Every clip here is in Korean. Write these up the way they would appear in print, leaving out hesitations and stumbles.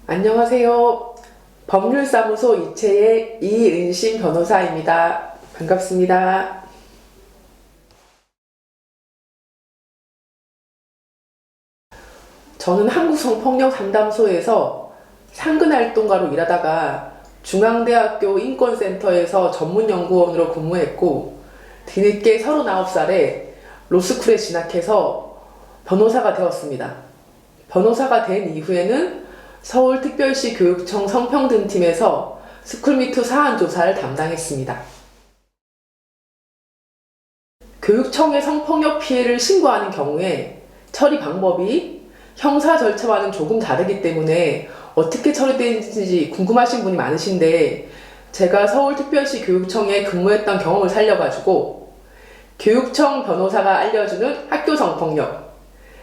안녕하세요. 법률사무소 이채의 이은심 변호사입니다. 반갑습니다. 저는 한국성폭력상담소에서 상근활동가로 일하다가 중앙대학교 인권센터에서 전문연구원으로 근무했고 뒤늦게 39살에 로스쿨에 진학해서 변호사가 되었습니다. 변호사가 된 이후에는 서울특별시 교육청 성평등팀에서 스쿨미투 사안 조사를 담당했습니다. 교육청에 성폭력 피해를 신고하는 경우에 처리 방법이 형사 절차와는 조금 다르기 때문에 어떻게 처리되는지 궁금하신 분이 많으신데 제가 서울특별시 교육청에 근무했던 경험을 살려가지고 교육청 변호사가 알려주는 학교 성폭력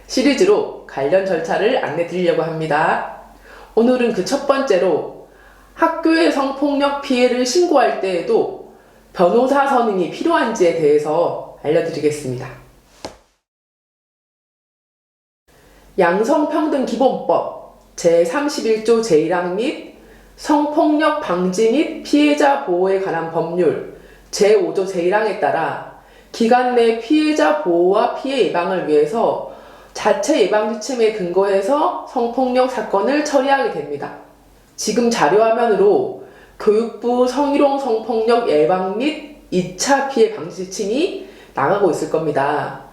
시리즈로 관련 절차를 안내 드리려고 합니다. 오늘은 그 첫 번째로 학교의 성폭력 피해를 신고할 때에도 변호사 선임이 필요한지에 대해서 알려드리겠습니다. 양성평등기본법 제31조 제1항 및 성폭력 방지 및 피해자 보호에 관한 법률 제5조 제1항에 따라 기관 내 피해자 보호와 피해 예방을 위해서 자체 예방 지침에 근거해서 성폭력 사건을 처리하게 됩니다. 지금 자료화면으로 교육부 성희롱 성폭력 예방 및 2차 피해 방지 지침이 나가고 있을 겁니다.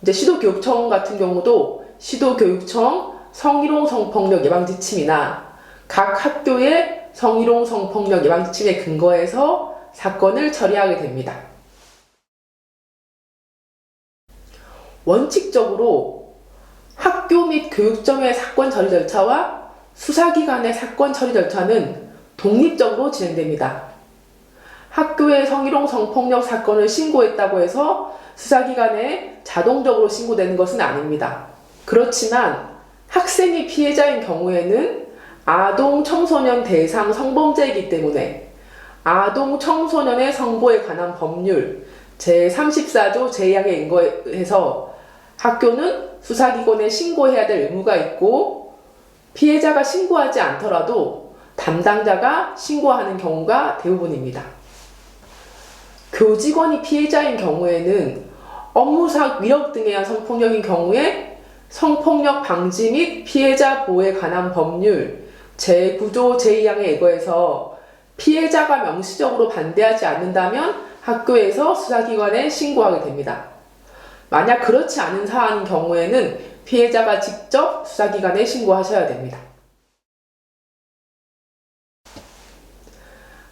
이제 시도교육청 같은 경우도 시도교육청 성희롱 성폭력 예방 지침이나 각 학교의 성희롱 성폭력 예방 지침에 근거해서 사건을 처리하게 됩니다. 원칙적으로 학교 및 교육청의 사건 처리 절차와 수사기관의 사건 처리 절차는 독립적으로 진행됩니다. 학교의 성희롱 성폭력 사건을 신고했다고 해서 수사기관에 자동적으로 신고되는 것은 아닙니다. 그렇지만 학생이 피해자인 경우에는 아동 청소년 대상 성범죄이기 때문에 아동 청소년의 성보에 관한 법률 제34조 제2항에 인거해서 학교는 수사기관에 신고해야 될 의무가 있고 피해자가 신고하지 않더라도 담당자가 신고하는 경우가 대부분입니다. 교직원이 피해자인 경우에는 업무상 위력 등에 의한 성폭력인 경우에 성폭력 방지 및 피해자 보호에 관한 법률 제9조 제2항에 의거해서 피해자가 명시적으로 반대하지 않는다면 학교에서 수사기관에 신고하게 됩니다. 만약 그렇지 않은 사안인 경우에는 피해자가 직접 수사기관에 신고하셔야 됩니다.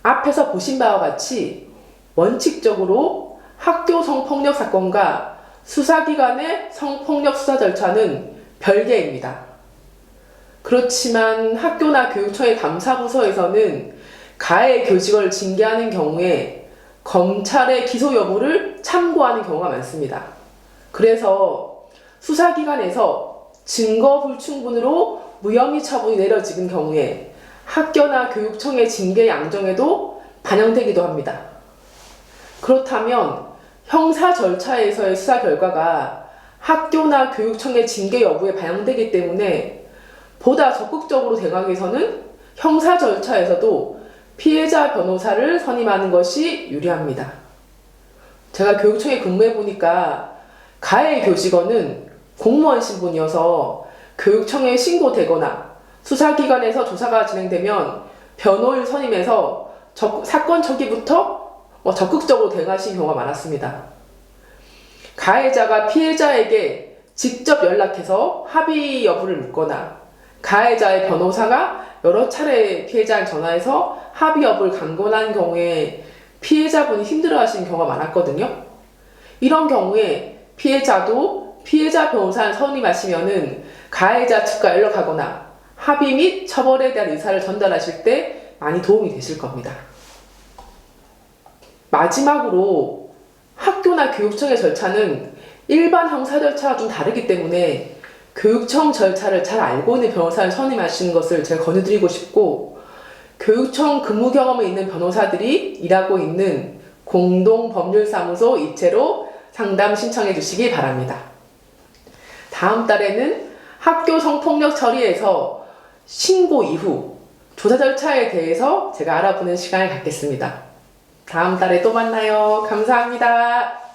앞에서 보신 바와 같이 원칙적으로 학교 성폭력 사건과 수사기관의 성폭력 수사 절차는 별개입니다. 그렇지만 학교나 교육청의 감사부서에서는 가해 교직원을 징계하는 경우에 검찰의 기소 여부를 참고하는 경우가 많습니다. 그래서 수사기관에서 증거 불충분으로 무혐의 처분이 내려지는 경우에 학교나 교육청의 징계 양정에도 반영되기도 합니다. 그렇다면 형사 절차에서의 수사 결과가 학교나 교육청의 징계 여부에 반영되기 때문에 보다 적극적으로 대응하기 위해서는 형사 절차에서도 피해자 변호사를 선임하는 것이 유리합니다. 제가 교육청에 근무해보니까 가해 교직원은 공무원 신분이어서 교육청에 신고되거나 수사기관에서 조사가 진행되면 변호인 선임해서 사건 초기부터 적극적으로 대응하신 경우가 많았습니다. 가해자가 피해자에게 직접 연락해서 합의 여부를 묻거나 가해자의 변호사가 여러 차례 피해자에 전화해서 합의 여부를 강권한 경우에 피해자분이 힘들어하시는 경우가 많았거든요. 이런 경우에 피해자도 피해자 변호사를 선임하시면은 가해자 측과 연락하거나 합의 및 처벌에 대한 의사를 전달하실 때 많이 도움이 되실 겁니다. 마지막으로 학교나 교육청의 절차는 일반 형사 절차와 좀 다르기 때문에 교육청 절차를 잘 알고 있는 변호사를 선임하시는 것을 제가 권유드리고 싶고 교육청 근무 경험이 있는 변호사들이 일하고 있는 공동법률사무소 이채로 상담 신청해 주시기 바랍니다. 다음 달에는 학교 성폭력 처리에서 신고 이후 조사 절차에 대해서 제가 알아보는 시간을 갖겠습니다. 다음 달에 또 만나요. 감사합니다.